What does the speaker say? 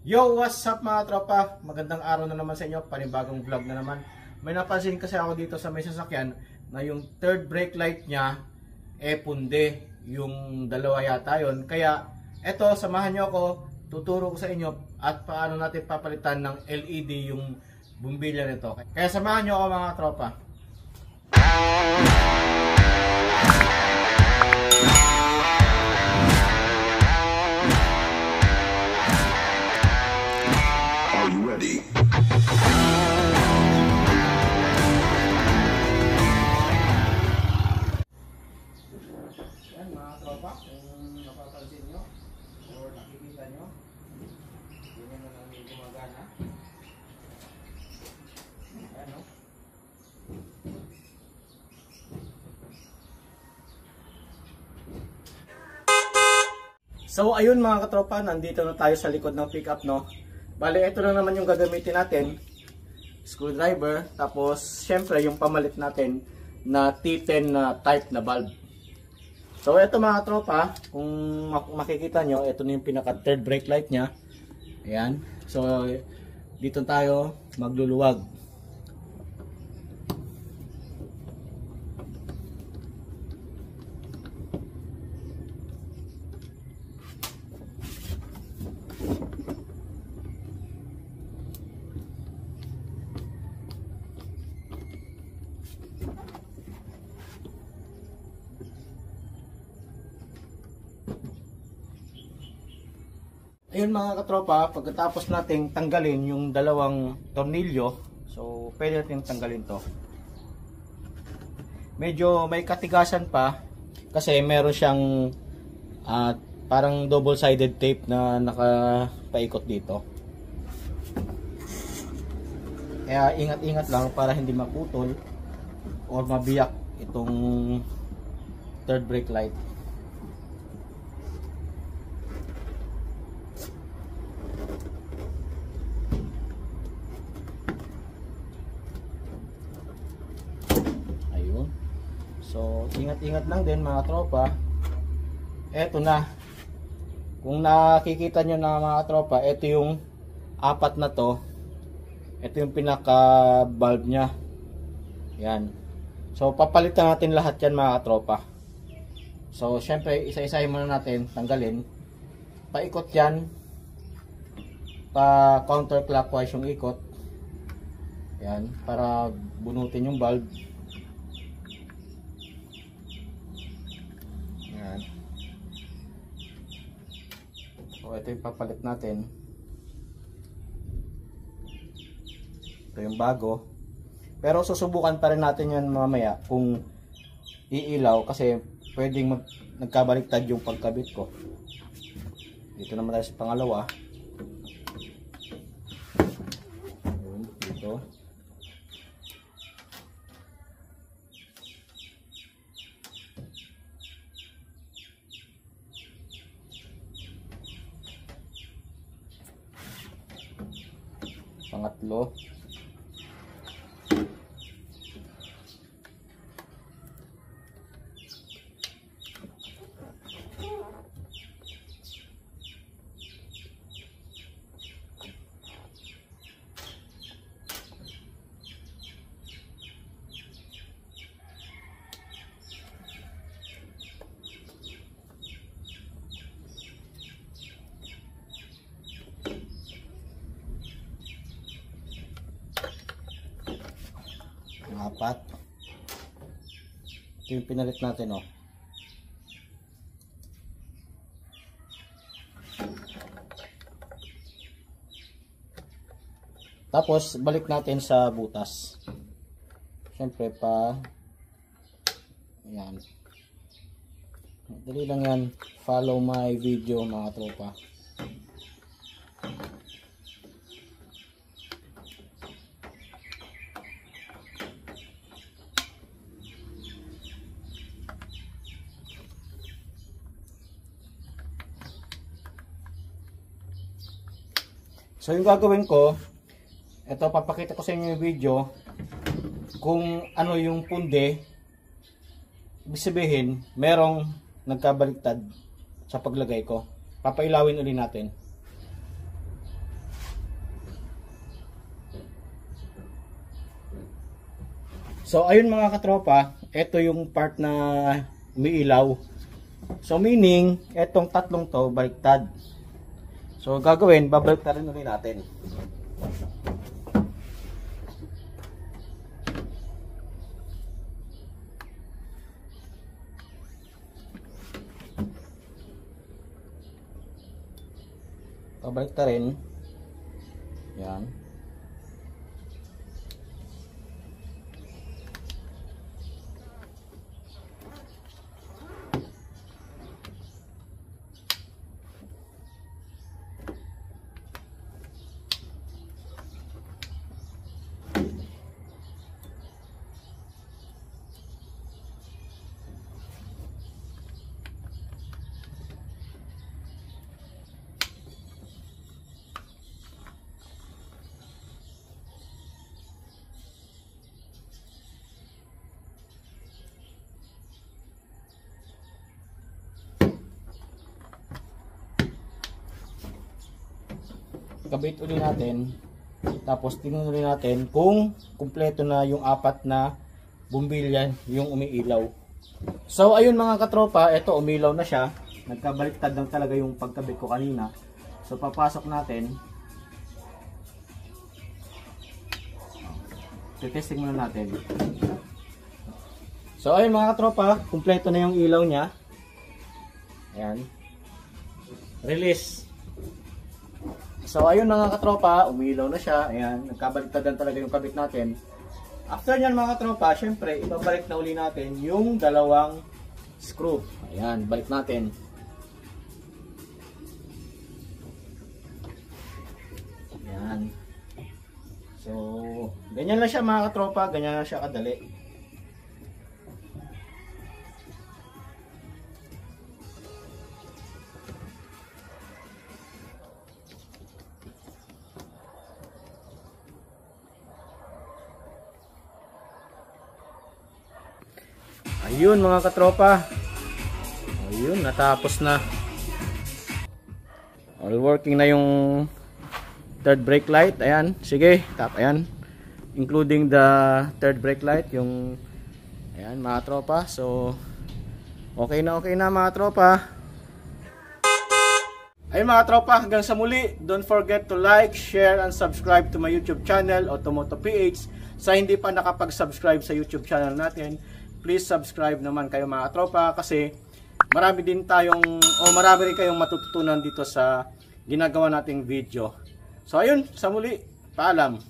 Yo, what's up mga tropa? Magandang araw na naman sa inyo, panibagong vlog na naman. May napansin kasi ako dito sa may sasakyan na yung third brake light niya punde, yung dalawa yata yon. Kaya eto, samahan nyo ako, tuturo ko sa inyo at paano natin papalitan ng LED yung bumbilya nito. Kaya samahan nyo ako mga tropa. Ready. Yan mga tropa, kung napapansin nyo or nakikita nyo, yun na lang yung gumagana. Ayan o. So ayun mga katropa, nandito na tayo sa likod ng pickup, no. Bale, ito lang naman yung gagamitin natin, screwdriver, tapos syempre yung pamalit natin na T10 na type na valve. So ito mga tropa, kung makikita nyo, ito na yung pinaka third brake light nya. Ayan, so dito tayo magluluwag. Ayun mga katropa, pagkatapos nating tanggalin yung dalawang tornilyo, so pwede natin tanggalin to. Medyo may katigasan pa kasi meron siyang parang double-sided tape na nakapaikot dito. Kaya ingat-ingat lang para hindi maputol or mabiyak itong third brake light. So, ingat-ingat lang din mga tropa. Eto na. Kung nakikita nyo na mga tropa, eto yung apat na to. Ito yung pinaka-valve nya. Yan. So, papalitan natin lahat yan mga tropa. So, syempre, isa-isahin muna natin, tanggalin. Paikot yan. Pa counterclockwise yung ikot. Yan. Para bunutin yung valve. So ito yung papalit natin. Ito yung bago. Pero susubukan pa rin natin yan mamaya kung iilaw kasi pwedeng nagkabaliktad yung pagkabit ko. Dito naman tayo sa pangalawa. Ayun, dito. Pangatlo. Apat. Ito yung pinalit natin, oh. Tapos balik natin sa butas. Siyempre pa ayan. Dali lang yan. Follow my video mga tropa. So yung gagawin ko, ito papakita ko sa inyo yung video kung ano yung punde. Ibig sabihin, merong nagkabaliktad sa paglagay ko. Papailawin ulit natin. So ayun mga katropa, ito yung part na umiilaw. So meaning, etong tatlong to baliktad. So gagawin, babaliktarin ulit natin. Babaliktarin. Yan. Kabit ulit natin, tapos tingnan ulit natin kung kumpleto na yung apat na bumbilya yung umiilaw. So ayun mga katropa, ito umilaw na siya, nagkabaliktad lang talaga yung pagkabit ko kanina. So papasok natin, testing muna natin. So ayun mga katropa, kumpleto na yung ilaw nya. Ayan, release. So ayun mga katropa, umilaw na siya. Ayan, nagkabaliktadan talaga yung kabit natin. After nyan mga katropa, syempre ibabalik na uli natin yung dalawang screw. Ayan, balik natin. Ayan. So ganyan lang siya mga katropa, ganyan lang siya kadali. Ayun mga katropa. Ayun, natapos na. All working na yung third brake light. Ayan, sige, tap. Ayan, including the third brake light, yung ayan mga tropa. So okay na mga tropa. Ayun mga tropa, hanggang sa muli. Don't forget to like, share, and subscribe to my YouTube channel, Automoto PH. Sa hindi pa nakapag-subscribe sa YouTube channel natin, please subscribe naman kayo mga tropa, kasi marami rin kayong matututunan dito sa ginagawa nating video. So ayun, sa muli, paalam.